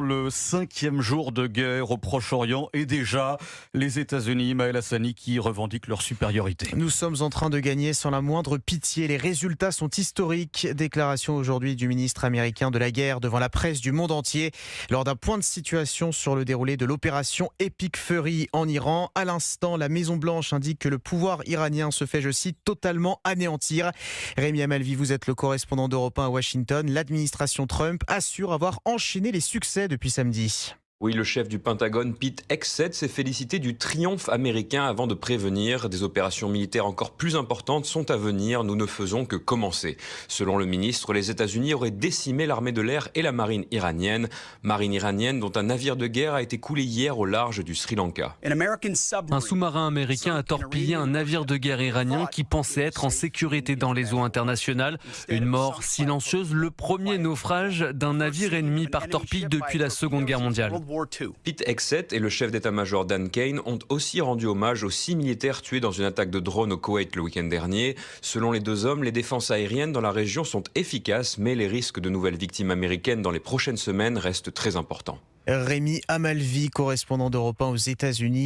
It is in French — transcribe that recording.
Le 5e jour de guerre au Proche-Orient et déjà les États-Unis, Maël Hassani, qui revendiquent leur supériorité. Nous sommes en train de gagner sans la moindre pitié. Les résultats sont historiques. Déclaration aujourd'hui du ministre américain de la guerre devant la presse du monde entier lors d'un point de situation sur le déroulé de l'opération Epic Fury en Iran. À l'instant, la Maison-Blanche indique que le pouvoir iranien se fait, je cite, totalement anéantir. Rémi Amalvi, vous êtes le correspondant d'Europe 1 à Washington. L'administration Trump assure avoir enchaîné les succès depuis samedi. Oui, le chef du Pentagone, Pete Hegseth, s'est félicité du triomphe américain avant de prévenir. Des opérations militaires encore plus importantes sont à venir. Nous ne faisons que commencer. Selon le ministre, les États-Unis auraient décimé l'armée de l'air et la marine iranienne. Marine iranienne dont un navire de guerre a été coulé hier au large du Sri Lanka. Un sous-marin américain a torpillé un navire de guerre iranien qui pensait être en sécurité dans les eaux internationales. Une mort silencieuse, le premier naufrage d'un navire ennemi par torpille depuis la Seconde Guerre mondiale. Pete Hegseth et le chef d'état-major Dan Kane ont aussi rendu hommage aux 6 militaires tués dans une attaque de drone au Koweït le week-end dernier. Selon les deux hommes, les défenses aériennes dans la région sont efficaces, mais les risques de nouvelles victimes américaines dans les prochaines semaines restent très importants. Rémi Amalvi, correspondant d'Europe 1 aux États-Unis.